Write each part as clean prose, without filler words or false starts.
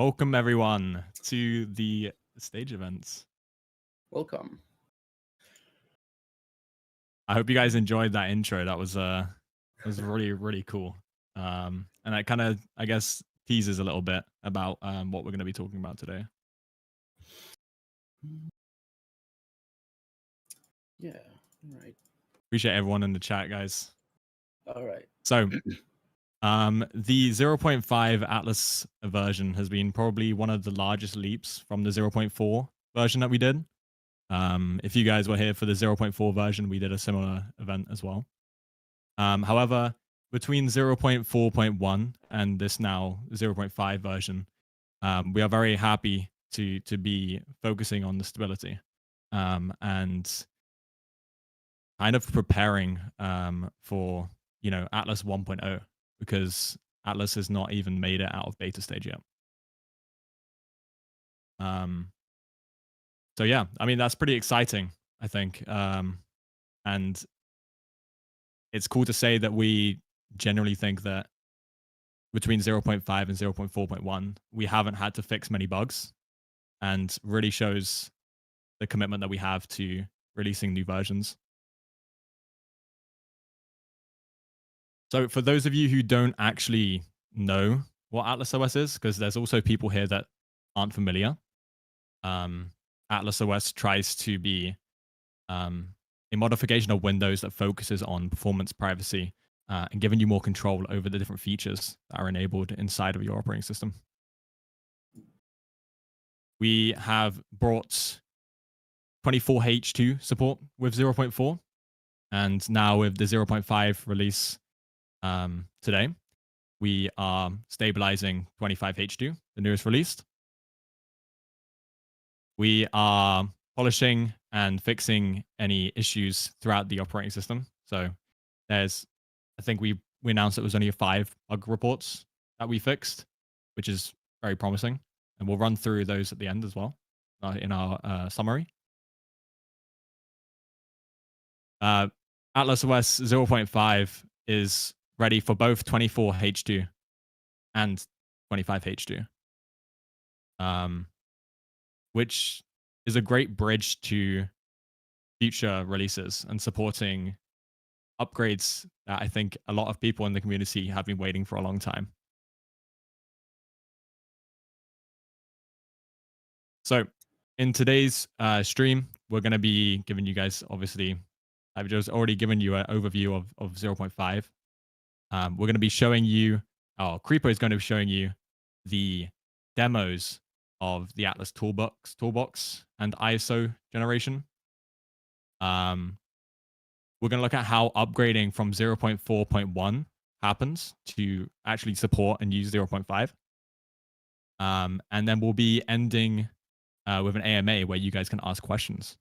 Welcome everyone to the stage events. Welcome. I hope you guys enjoyed that intro. That was really cool. And that kind of, I guess, teases a little bit about what we're going to be talking about today. Yeah. All right. Appreciate everyone in the chat, guys. All right. So, the 0.5 Atlas version has been probably one of the largest leaps from the 0.4 version that we did. If you guys were here for the 0.4 version, we did a similar event as well. However, between 0.4.1 and this now 0.5 version, we are very happy to be focusing on the stability and kind of preparing for Atlas 1.0, because Atlas has not even made it out of beta stage yet. So yeah, I mean, that's pretty exciting, I think. And it's cool to say that we generally think that between 0.5 and 0.4.1, we haven't had to fix many bugs, and really shows the commitment that we have to releasing new versions. So for those of you who don't actually know what Atlas OS is, because there's also people here that aren't familiar, Atlas OS tries to be a modification of Windows that focuses on performance, privacy, and giving you more control over the different features that are enabled inside of your operating system. We have brought 24H2 support with 0.4, and now with the 0.5 release today, we are stabilizing 25H2, the newest released. We are polishing and fixing any issues throughout the operating system. So there's, I think we announced it was only 5 bug reports that we fixed, which is very promising. And we'll run through those at the end as well in our summary. Atlas OS 0.5 is ready for both 24H2 and 25H2, which is a great bridge to future releases and supporting upgrades that I think a lot of people in the community have been waiting for a long time. So in today's stream, we're going to be giving you guys, obviously, I've just already given you an overview of 0.5. We're going to be showing you, Creeper is going to be showing you the demos of the Atlas Toolbox and ISO generation. We're going to look at how upgrading from 0.4.1 happens to actually support and use 0.5. And then we'll be ending with an AMA where you guys can ask questions.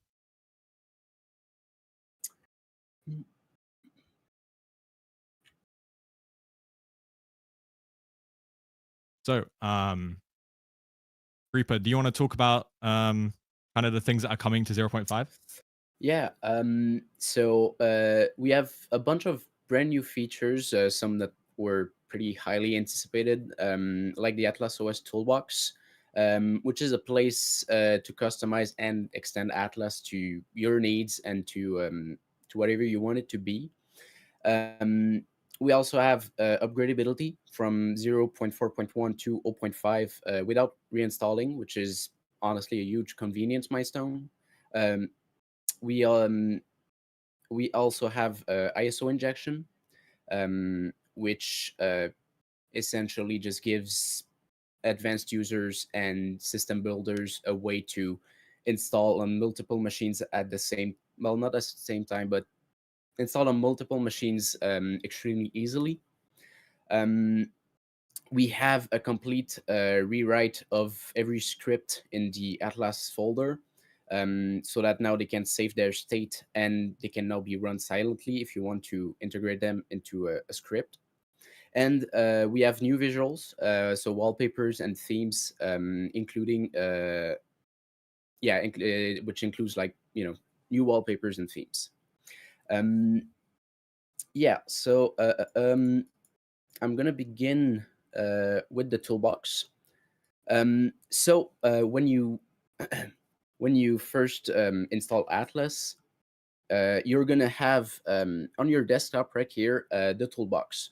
So, Reaper, do you want to talk about kind of the things that are coming to 0.5? Yeah. So we have a bunch of brand new features, some that were pretty highly anticipated, like the Atlas OS Toolbox, which is a place to customize and extend Atlas to your needs and to whatever you want it to be. We also have upgradability from 0.4.1 to 0.5 without reinstalling, which is honestly a huge convenience milestone. Um, we also have ISO injection, which essentially just gives advanced users and system builders a way to install on multiple machines at the same, well, not at the same time, but install on multiple machines extremely easily. We have a complete rewrite of every script in the Atlas folder, so that now they can save their state and they can now be run silently if you want to integrate them into a script. And we have new visuals, so wallpapers and themes, including which includes, like, new wallpapers and themes. So I'm gonna begin with the toolbox. So when you when you first install Atlas, you're gonna have on your desktop right here the toolbox,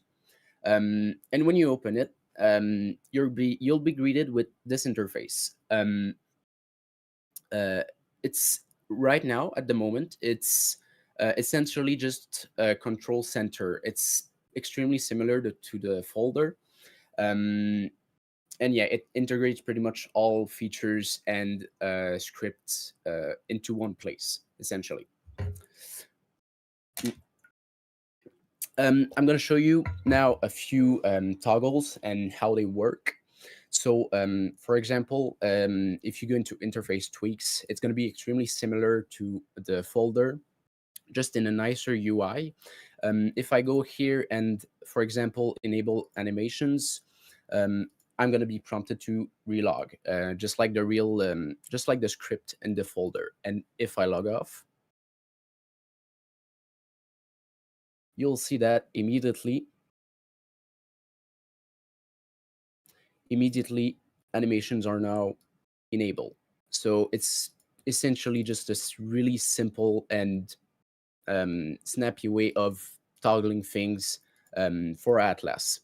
and when you open it, you'll be greeted with this interface. Uh, it's right now at the moment it's essentially just a control center. It's extremely similar to the folder, um, and yeah, it integrates pretty much all features and scripts into one place essentially. I'm going to show you now a few toggles and how they work. So, for example, if you go into interface tweaks, it's going to be extremely similar to the folder, just in a nicer UI. If I go here and, for example, enable animations, I'm going to be prompted to relog, just like the just like the script in the folder. And if I log off, you'll see that immediately animations are now enabled. So it's essentially just this really simple and snappy way of toggling things for Atlas.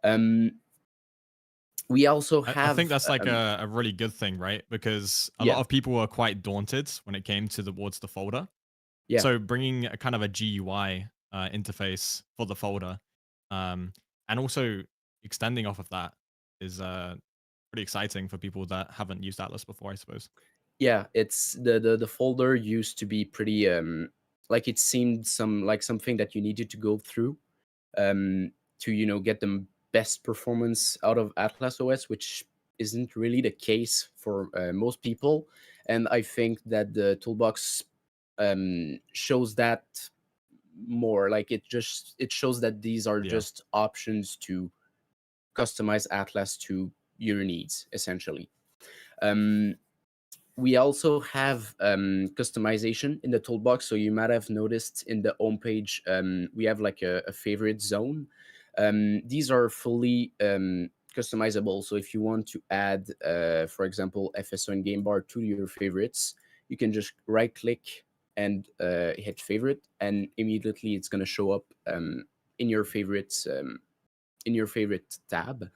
Um, we also I think have, that's like a really good thing, right? Because a lot yeah, of people were quite daunted when it came towards the folder. yeah, So bringing a kind of a GUI interface for the folder, um, and also extending off of that is pretty exciting for people that haven't used Atlas before, I suppose. yeah. It's the folder used to be pretty like it seemed something that you needed to go through to get the best performance out of Atlas OS, which isn't really the case for most people. And I think that the toolbox shows that more. Like it shows that these are Yeah. just options to customize Atlas to your needs, essentially. Um, we also have customization in the toolbox. So you might have noticed in the homepage, we have like a favorite zone. These are fully customizable. So if you want to add, for example, FSO and game bar to your favorites, you can just right click and hit favorite, and immediately it's going to show up in your favorites in your favorite tab.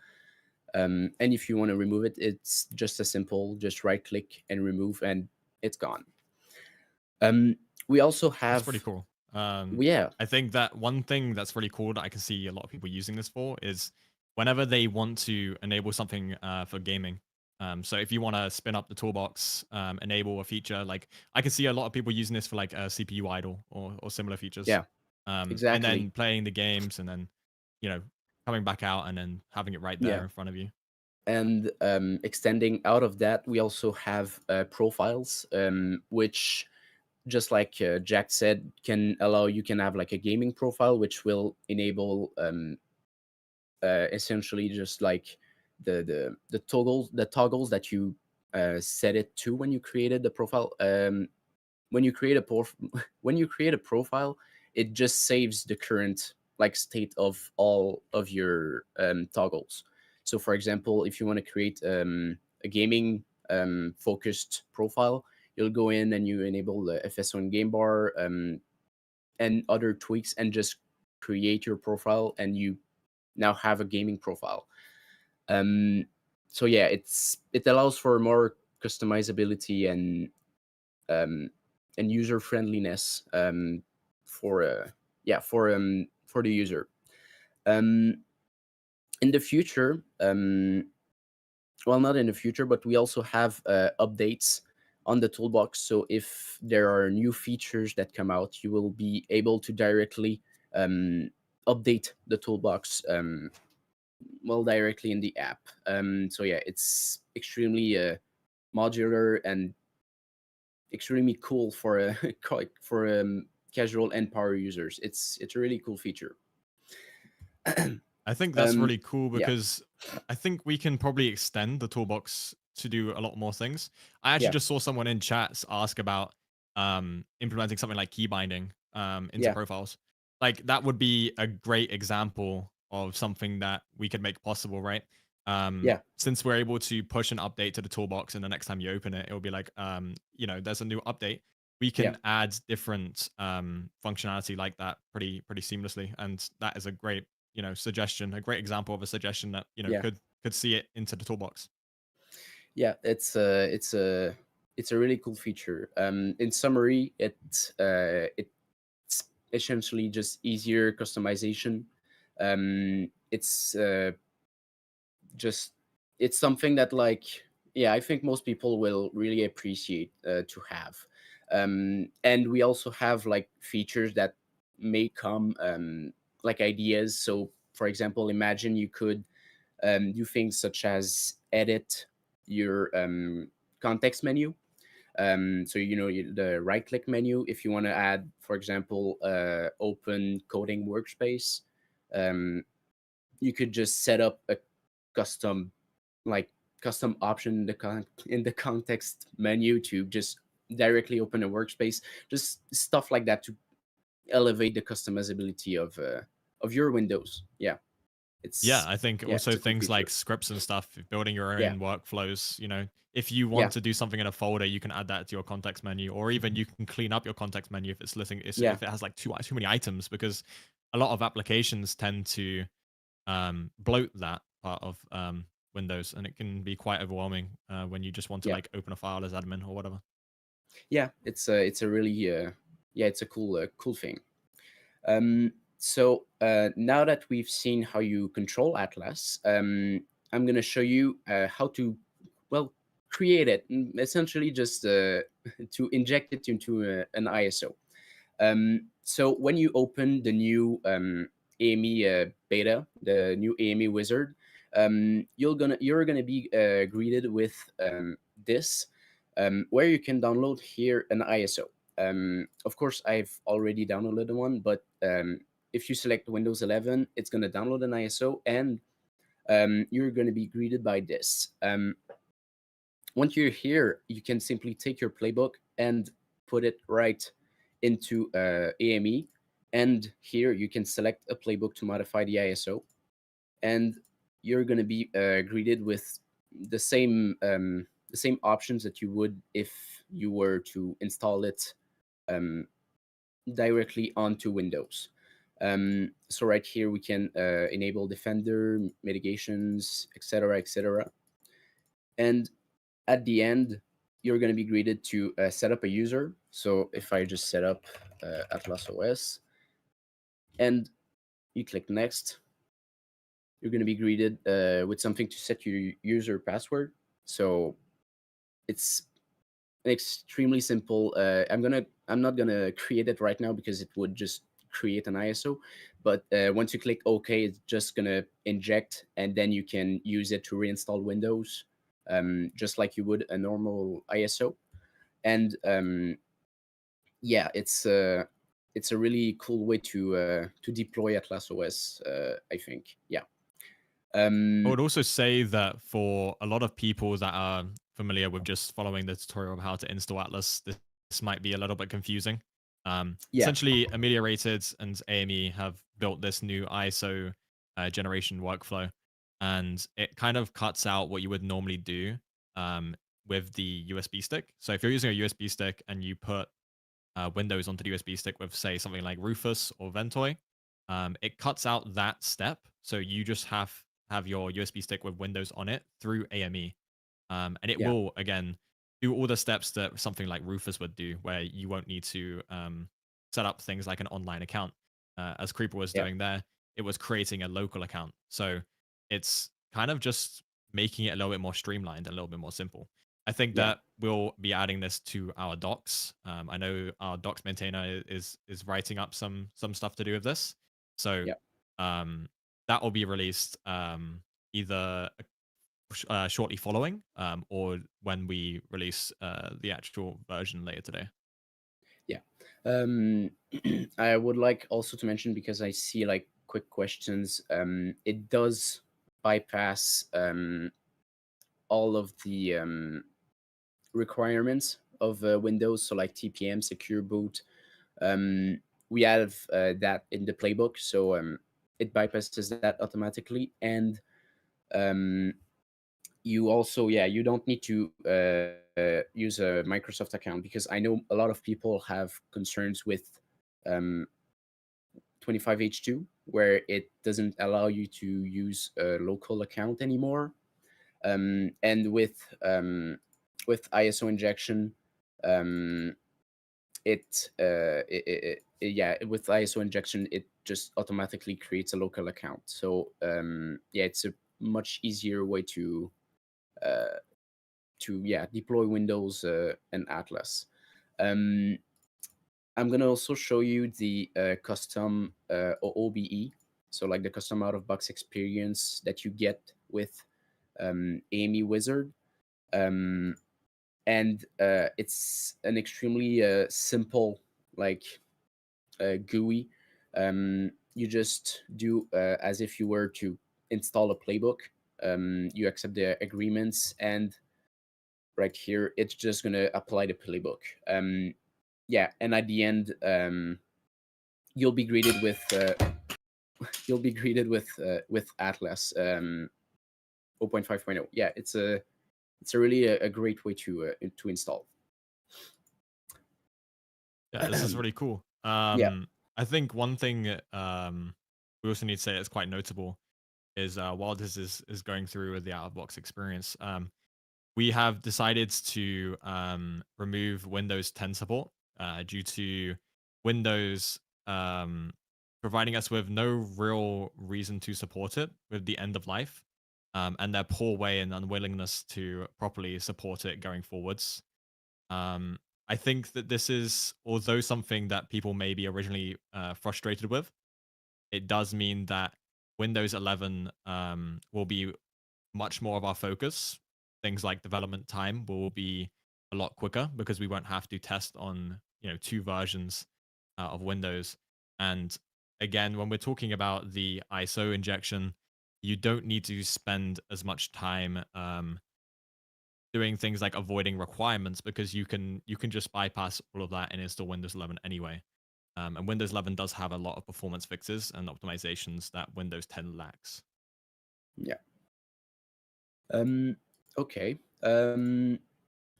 And if you want to remove it, it's just as simple. Just right click and remove, and it's gone. We also That's pretty have, cool. yeah, I think that one thing that's really cool that I can see a lot of people using this for is whenever they want to enable something for gaming. So if you want to spin up the toolbox, enable a feature, like I can see a lot of people using this for like a CPU idle or similar features, yeah, and exactly. then playing the games and then you know coming back out and then having it right there Yeah. in front of you. And extending out of that, we also have profiles, which, just like Jack said, you can have like a gaming profile, which will enable essentially just like the toggles that you set it to when you created the profile. When you create a when you create a profile, it just saves the current like state of all of your toggles. So for example, if you want to create a gaming focused profile, you'll go in and you enable the FSO and game bar and other tweaks, and just create your profile, and you now have a gaming profile. um so yeah, it allows for more customizability um and user friendliness for for the user. um in the future, well, not in the future, but we also have updates on the toolbox. So if there are new features that come out, you will be able to directly um update the toolbox directly in the app. So yeah, it's extremely modular and extremely cool for for casual and power users. It's a really cool feature. I think that's um, really cool yeah, because I think we can probably extend the toolbox to do a lot more things. I actually yeah, just saw someone in chats ask about implementing something like key binding into yeah, profiles. Like that would be a great example of something that we could make possible, right? Since we're able to push an update to the toolbox, and the next time you open it, it'll be like, there's a new update. We yeah, can add different functionality like that pretty seamlessly, and that is a great suggestion, a great example of a suggestion that yeah, could see it into the toolbox. yeah. It's a really cool feature. In summary, it's essentially just easier customization. It's just it's something that, like, yeah, I think most people will really appreciate to have. And we also have like features that may come, like ideas. So for example, imagine you could do things such as edit your context menu. So the right click menu, if you want to add, for example, open coding workspace, um, you could just set up a custom, like, custom option in in the context menu to just directly open a workspace. Just stuff like that to elevate the customizability of your windows. Yeah, Yeah, it's I think yeah, also it's a cool things like feature. scripts and stuff, building your Yeah, own workflows, if you want yeah, to do something in a folder, you can add that to your context menu, or even you can clean up your context menu if it's listing yeah, if it has like too many items, because a lot of applications tend to bloat that part of Windows, and it can be quite overwhelming when you just want to yeah, like open a file as admin or whatever. yeah. It's a really yeah, it's a cool thing. So now that we've seen how you control Atlas, I'm going to show you how to, well, create it. Essentially, just to inject it into an ISO. So when you open the new AME beta, the new AME Wizard, you're gonna be greeted with this, where you can download here an ISO. Of course, I've already downloaded one, but if you select Windows 11, it's gonna download an ISO, and you're gonna be greeted by this. Once you're here, you can simply take your playbook and put it right into AME. And here you can select a playbook to modify the ISO. And you're going to be greeted with the same options that you would if you were to install it um, directly onto Windows. So right here we can enable Defender, mitigations, etc., etc. And at the end, you're going to be greeted to set up a user. So if I just set up Atlas OS and you click next, you're going to be greeted with something to set your user password. So it's extremely simple. I'm not gonna create it right now because it would just create an ISO. But once you click OK, it's just gonna inject, and then you can use it to reinstall Windows, just like you would a normal ISO. And yeah, it's a really cool way to deploy Atlas OS. I think. Yeah. I Um, would also say that for a lot of people that are familiar with just following the tutorial of how to install Atlas, this might be a little bit confusing. yeah. Essentially, Ameliorated and AME have built this new ISO generation workflow, and it kind of cuts out what you would normally do with the USB stick. So if you're using a USB stick and you put Windows onto the USB stick with, say, something like Rufus or Ventoy, it cuts out that step. So you just have your USB stick with Windows on it through AME, and it Yeah. will again do all the steps that something like Rufus would do, where you won't need to set up things like an online account. As Creeper was Yeah. doing there, it was creating a local account. So it's kind of just making it a little bit more streamlined and a little bit more simple. I think Yeah. that we'll be adding this to our docs. I know our docs maintainer is writing up some stuff to do with this, so Yeah. um, that will be released either shortly following or when we release the actual version later today. Yeah. Um, I would like also to mention, because I see like quick questions, it does bypass all of the requirements of Windows, so like TPM, secure boot. Um, we have that in the playbook, so it bypasses that automatically. And You also, yeah, you don't need to use a Microsoft account, because I know a lot of people have concerns with um, 25H2, where it doesn't allow you to use a local account anymore. And with ISO injection, um, yeah, with ISO injection, it just automatically creates a local account. So yeah, it's a much easier way uh, to yeah, deploy Windows and Atlas. Um, I'm gonna also show you the custom OOBE, so like the custom out of box experience that you get with AME Wizard. Um, and it's an extremely simple, like GUI. You just do as if you were to install a playbook. You accept the agreements, and right here it's just gonna apply the playbook. Yeah, and at the end, you'll be greeted with Atlas 0.5.0. Yeah, it's a really a great way to install. Yeah, this is really cool. Yeah, I think one thing we also need to say that's quite notable is while this is going through with the out of box experience, we have decided to remove Windows 10 support due to Windows providing us with no real reason to support it with the end of life, and their poor way and unwillingness to properly support it going forwards. Um, I think that this is, although something that people may be originally frustrated with, it does mean that Windows 11 will be much more of our focus. Things like development time will be a lot quicker because we won't have to test on two versions of Windows. And again, when we're talking about the ISO injection, you don't need to spend as much time doing things like avoiding requirements because you can just bypass all of that and install Windows 11 anyway. And Windows 11 does have a lot of performance fixes and optimizations that Windows 10 lacks. yeah. Okay.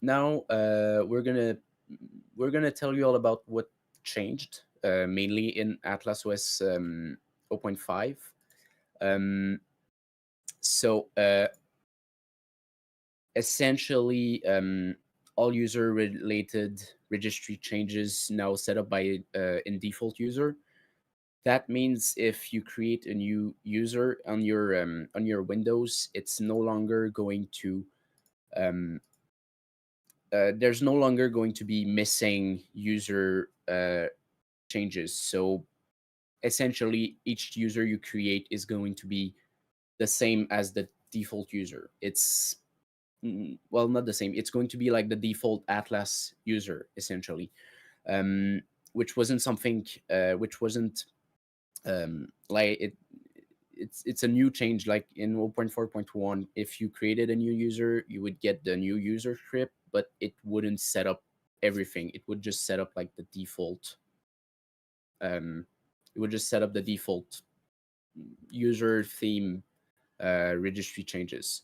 Now we're gonna tell you all about what changed, mainly in Atlas OS 0.5. Um, so essentially, all user related registry changes now set up by in default user. That means if you create a new user on your Windows, it's no longer going to um, there's no longer going to be missing user changes. So essentially, each user you create is going to be the same as the default user. It's well, not the same. It's going to be like the default Atlas user, essentially, um, which wasn't something, which wasn't like it. It's a new change. Like in 1.4.1, if you created a new user, you would get the new user script, but it wouldn't set up everything. It would just set up like the default. Um, it would just set up the default user theme registry changes.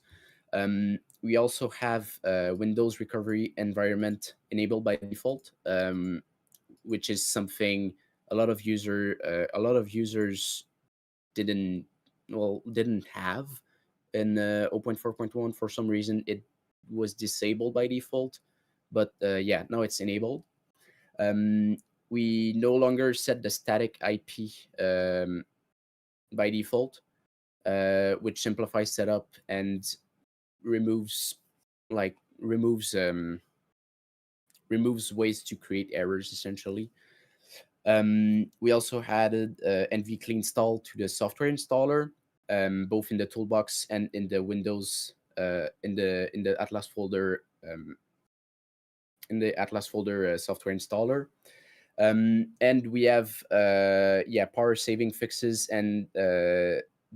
We also have Windows recovery environment enabled by default, which is something a lot of users didn't didn't have in 0.4.1. For some reason it was disabled by default, but yeah, now it's enabled. Um, we no longer set the static IP by default, which simplifies setup and removes like removes ways to create errors, essentially. We also added NV clean install to the software installer, both in the toolbox and in the Windows in the Atlas folder, software installer. And we have yeah, power saving fixes and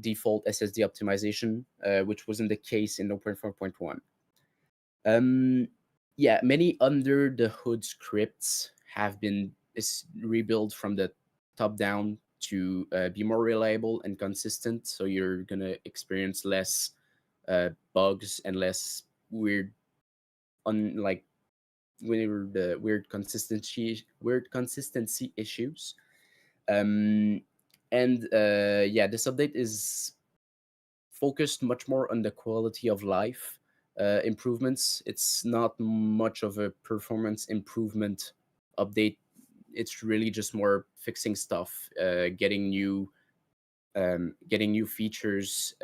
default SSD optimization, which wasn't the case in 0.4.1. Yeah, many under the hood scripts have been rebuilt from the top down to be more reliable and consistent. So you're gonna experience less bugs and less weird, like weird consistency issues. Um, and yeah, this update is focused much more on the quality of life improvements. It's not much of a performance improvement update. It's really just more fixing stuff, getting new features.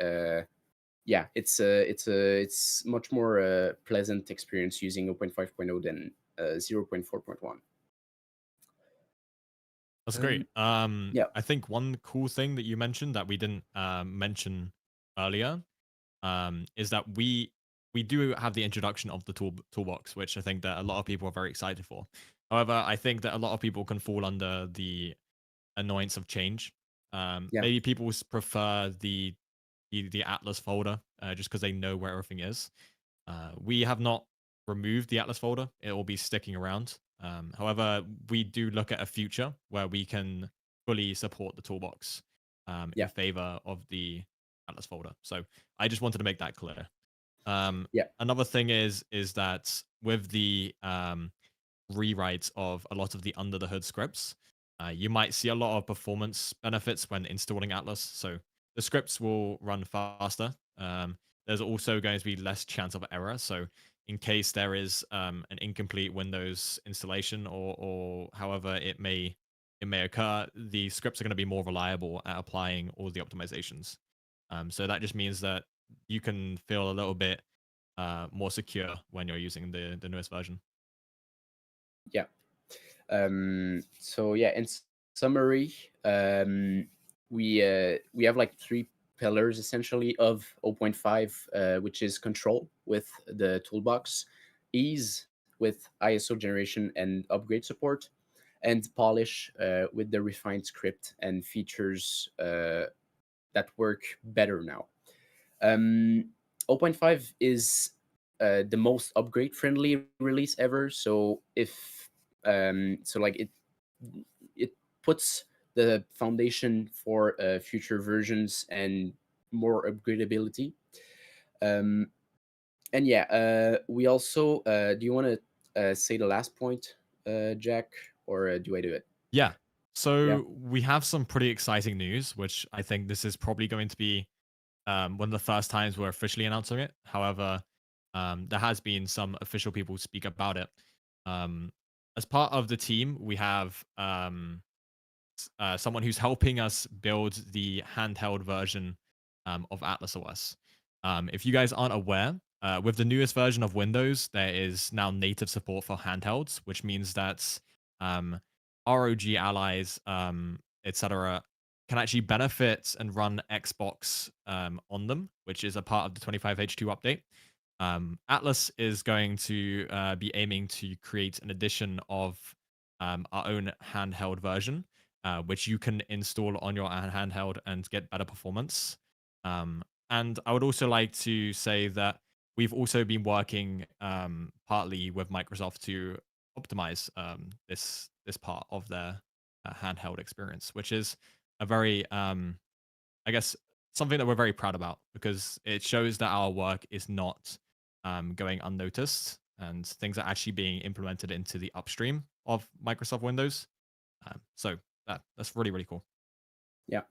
Yeah, it's much more pleasant experience using 0.5.0 than 0.4.1. That's great. Um, yeah, I think one cool thing that you mentioned that we didn't mention earlier is that we do have the introduction of the toolbox, which I think that a lot of people are very excited for. However, I think that a lot of people can fall under the annoyance of change. yeah, Maybe people prefer the Atlas folder just because they know where everything is. We have not removed the Atlas folder; it will be sticking around. However, we do look at a future where we can fully support the toolbox in yeah, favor of the Atlas folder. So I just wanted to make that clear. yeah, Another thing is that with the rewrites of a lot of the under the hood scripts, you might see a lot of performance benefits when installing Atlas. So the scripts will run faster. There's also going to be less chance of error. So in case there is an incomplete Windows installation or however it may occur, the scripts are going to be more reliable at applying all the optimizations. So that just means that you can feel a little bit more secure when you're using the newest version. yeah. So yeah, in summary, we have like three pillars essentially of zero point 0.5, which is control with the toolbox, ease with ISO generation and upgrade support, and polish with the refined script and features that work better now. Zero point 0.5 is the most upgrade friendly release ever. So if so like it puts the foundation for future versions and more upgradability. Um, and yeah, we also do you want to say the last point, Jack, or do I do it? Yeah. Yeah, So we have some pretty exciting news, which I think this is probably going to be one of the first times we're officially announcing it. However, there has been some official people speak about it. Um, as part of the team, we have someone who's helping us build the handheld version of Atlas OS. If you guys aren't aware, with the newest version of Windows, there is now native support for handhelds, which means that um, ROG allies, etc., can actually benefit and run Xbox on them, which is a part of the 25H2 update. Atlas is going to be aiming to create an edition of our own handheld version which you can install on your handheld and get better performance. And I would also like to say that we've also been working partly with Microsoft to optimize this part of their handheld experience, which is a very, I guess, something that we're very proud about because it shows that our work is not going unnoticed and things are actually being implemented into the upstream of Microsoft Windows. So that's really really cool. yeah.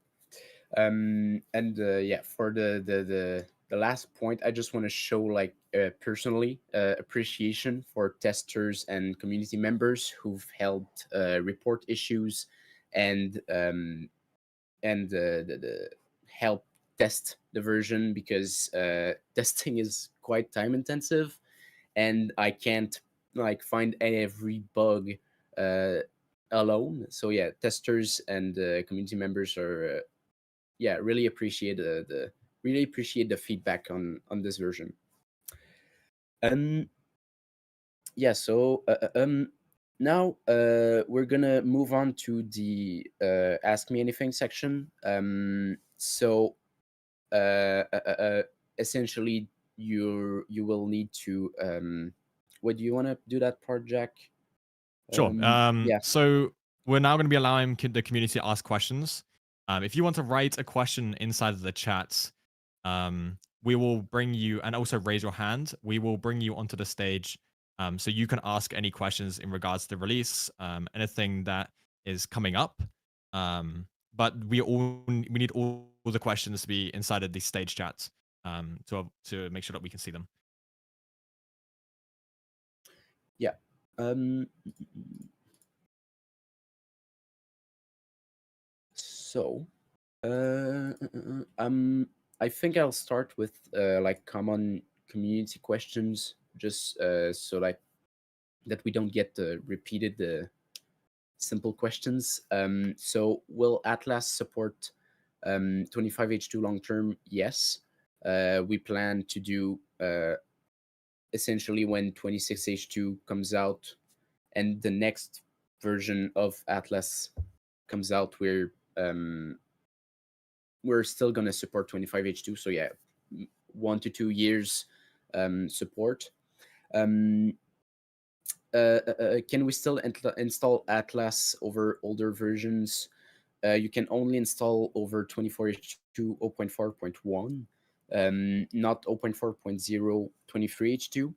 And yeah, for the last point, I just want to show like personally appreciation for testers and community members who've helped report issues and the help test the version, because testing is quite time intensive and I can't like find every bug uh, alone. So yeah, testers and community members are yeah, really appreciate the feedback on this version. Um, yeah, so now we're gonna move on to the Ask Me Anything section. So essentially, you will need to what do you want to do that part, Jack? Sure. Yeah, So we're now going to be allowing the community to ask questions. If you want to write a question inside of the chat, we will bring you, and also raise your hand. We will bring you onto the stage, so you can ask any questions in regards to the release, anything that is coming up. But we need all the questions to be inside of the stage chat, to make sure that we can see them. Yeah. So, I think I'll start with like common community questions, just so like that we don't get repeated simple questions. So, will Atlas support 25H2 long term? Yes. We plan to do essentially when 26H2 comes out and the next version of Atlas comes out, we're still going to support 25H2. So yeah, 1 to 2 years support. Can we still install Atlas over older versions? You can only install over 24H2 0.4.1, not 0.4.0 23H2.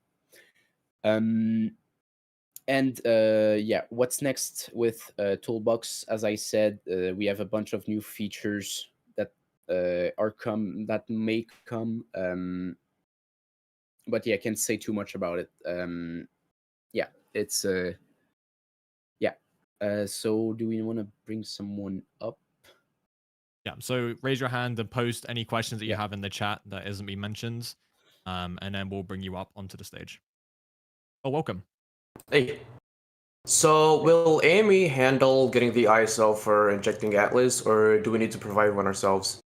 And yeah, what's next with Toolbox? As I said, we have a bunch of new features that that may come. But yeah, I can't say too much about it. Yeah, it's yeah. So do we want to bring someone up? Yeah. So raise your hand and post any questions that you Yeah. have in the chat that isn't being mentioned, and then we'll bring you up onto the stage. Oh, welcome. Hey. So will AME handle getting the ISO for injecting Atlas, or do we need to provide one ourselves?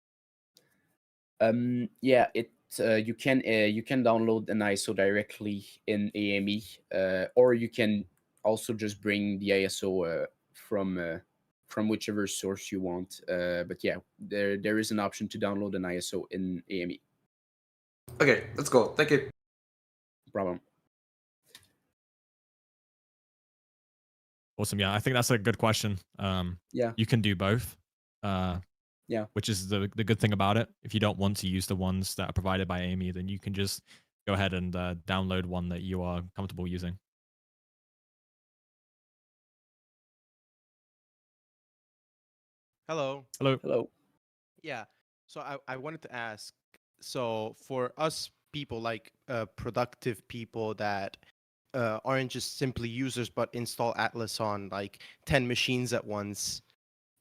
Yeah, you can download an ISO directly in AME, or you can also just bring the ISO from whichever source you want. But yeah, there is an option to download an ISO in AME. Okay, let's go. Thank you. No problem. Awesome. Yeah, I think that's a good question. Yeah. You can do both. Yeah. Which is the good thing about it. If you don't want to use the ones that are provided by AME, then you can just go ahead and download one that you are comfortable using. Hello. Hello. Hello. Yeah. So I wanted to ask, so for us people like productive people that aren't just simply users but install Atlas on like 10 machines at once,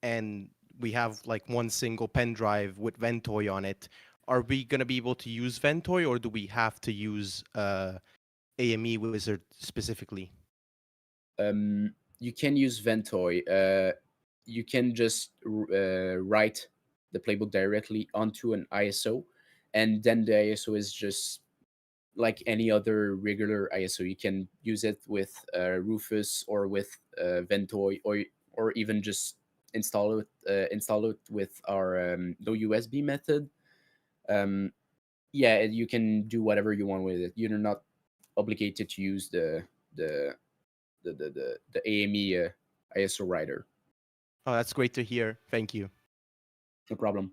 and we have like one single pen drive with Ventoy on it, are we going to be able to use Ventoy, or do we have to use AME Wizard specifically? You can use Ventoy. You can just write the playbook directly onto an ISO, and then the ISO is just like any other regular ISO. You can use it with Rufus or with Ventoy, or even just install it with our no USB method. Yeah, you can do whatever you want with it. You're not obligated to use the the AME ISO writer. Oh, that's great to hear. Thank you. No problem.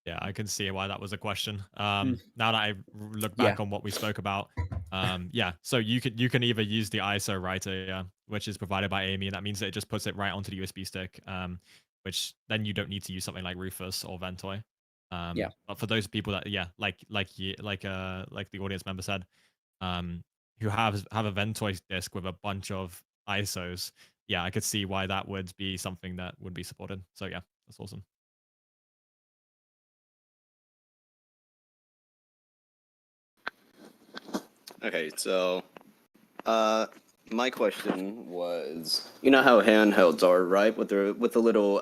Yeah, I can see why that was a question. Mm. Now that I look back on what we spoke about, yeah. So you can either use the ISO writer, yeah, which is provided by AME. That means that it just puts it right onto the USB stick, which then you don't need to use something like Rufus or Ventoy. Yeah. But for those people that, yeah, like the audience member said, who have a Ventoy disk with a bunch of ISOs, yeah, I could see why that would be something that would be supported. So yeah, that's awesome. Okay, so my question was, you know how handhelds are, right? With the little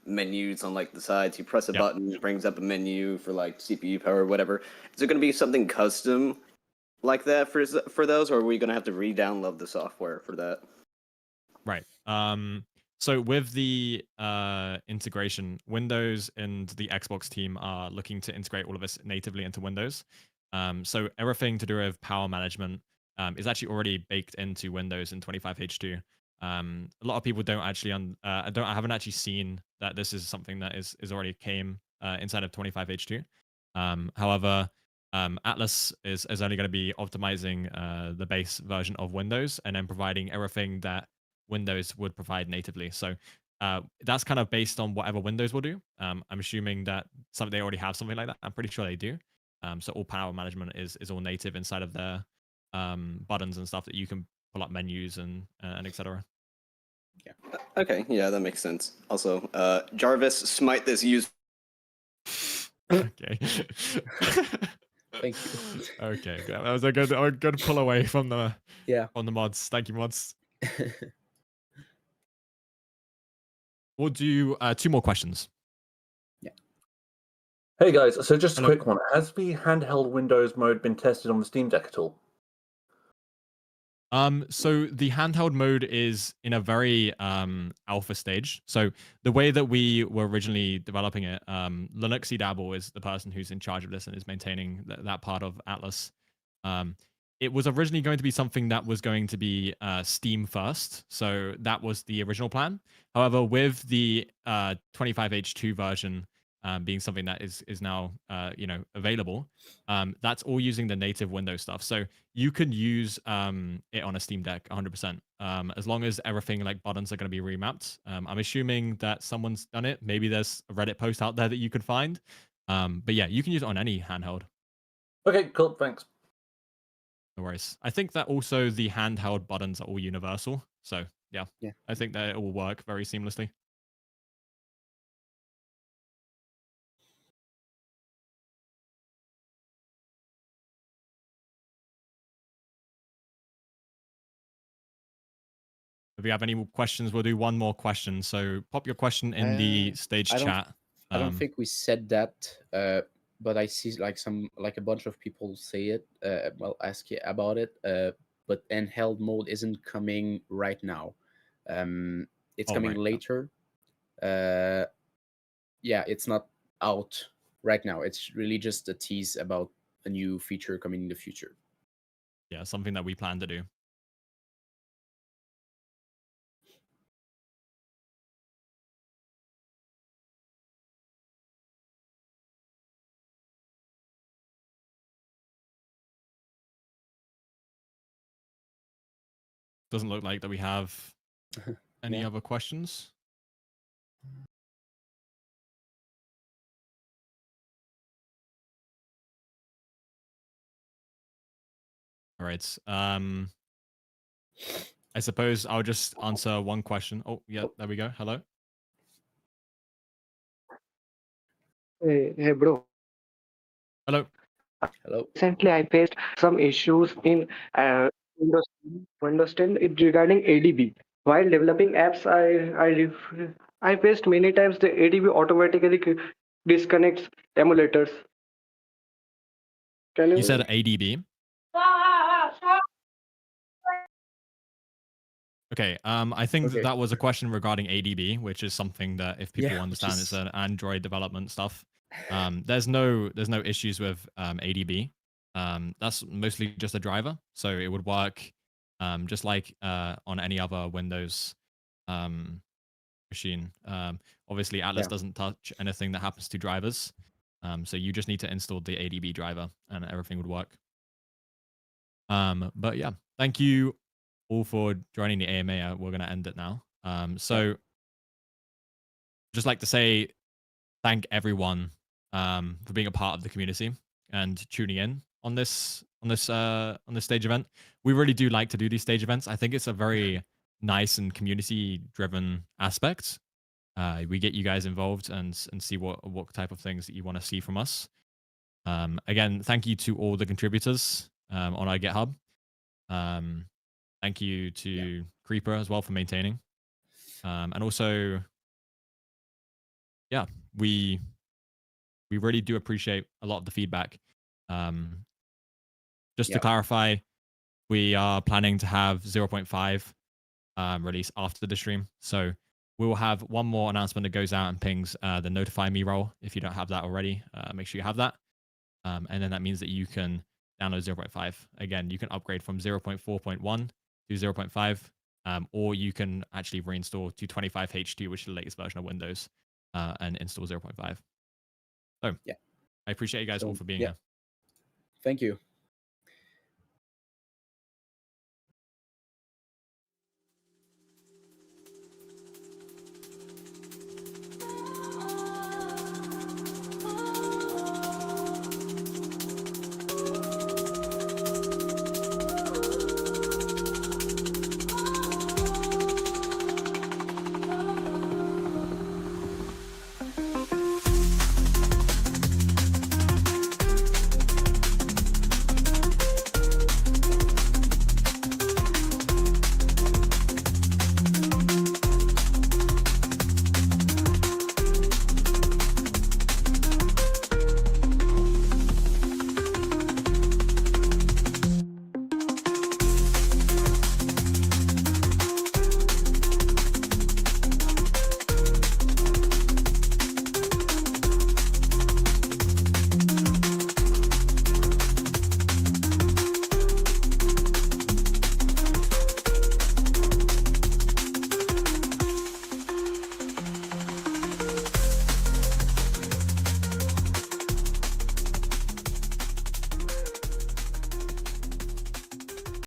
menus on like the sides. You press a button, it brings up a menu for like CPU power or whatever. Is there going to be something custom like that for those, or are we going to have to re-download the software for that? Right. So with the integration, Windows and the Xbox team are looking to integrate all of this natively into Windows. So everything to do with power management is actually already baked into Windows in 25H2. A lot of people don't actually I haven't actually seen that this is something that is already came inside of 25H2. However, Atlas is only going to be optimizing the base version of Windows and then providing everything that Windows would provide natively. So that's kind of based on whatever Windows will do. I'm assuming that they already have something like that. I'm pretty sure they do. So all power management is all native inside of their buttons and stuff that you can pull up menus and etc. Okay, yeah, that makes sense. Also, Jarvis, smite this user. Okay. Thank you. Okay, that was a good pull away from the mods. Thank you, mods. We'll do 2 more questions. Hey guys, so just a Hello. quick one. Has the handheld Windows mode been tested on the Steam Deck at all? So the handheld mode is in a very alpha stage. So the way that we were originally developing it, Linuxy Dabble is the person who's in charge of this and is maintaining that part of Atlas. It was originally going to be something that was going to be Steam first. So that was the original plan. However, with the 25H2 version being something that is now available, that's all using the native Windows stuff. So you can use it on a Steam Deck 100%, as long as everything like buttons are going to be remapped. I'm assuming that someone's done it. Maybe there's a Reddit post out there that you could find. But yeah, you can use it on any handheld. Okay, cool, thanks. No worries. I think that also the handheld buttons are all universal. So yeah. I think that it will work very seamlessly. If you have any more questions, we'll do one more question. So pop your question in the stage chat. I don't think we said that, but I see like a bunch of people say it. Ask you about it. But handheld mode isn't coming right now. It's coming later. It's not out right now. It's really just a tease about a new feature coming in the future. Yeah, something that we plan to do. Doesn't look like that we have any other questions. All right. I suppose I'll just answer one question. Oh, yeah, there we go. Hello. Hey, bro. Hello. Hello. Recently, I faced some issues in Windows 10 regarding ADB. While developing apps, I faced many times the ADB automatically disconnects emulators. Can You said ADB? Okay, I think that was a question regarding ADB, which is something that if people understand, it's an Android development stuff. There's no issues with ADB. That's mostly just a driver, so it would work just like on any other Windows machine. Obviously, Atlas doesn't touch anything that happens to drivers, so you just need to install the ADB driver, and everything would work. But yeah, thank you all for joining the AMA. We're going to end it now. Just like to say thank everyone for being a part of the community and tuning in on this stage event. We really do like to do these stage events. I think it's a very nice and community driven aspect. We get you guys involved and see what type of things that you want to see from us. Again, thank you to all the contributors on our GitHub. Thank you to Creeper as well for maintaining. And also, yeah, we really do appreciate a lot of the feedback. Just to clarify, we are planning to have 0.5 release after the stream. So we will have one more announcement that goes out and pings the notify me role. If you don't have that already, make sure you have that. And then that means that you can download 0.5. Again, you can upgrade from 0.4.1 to 0.5, or you can actually reinstall to 25H2, which is the latest version of Windows, and install 0.5. So, I appreciate you guys all So, for being yeah. here. Thank you.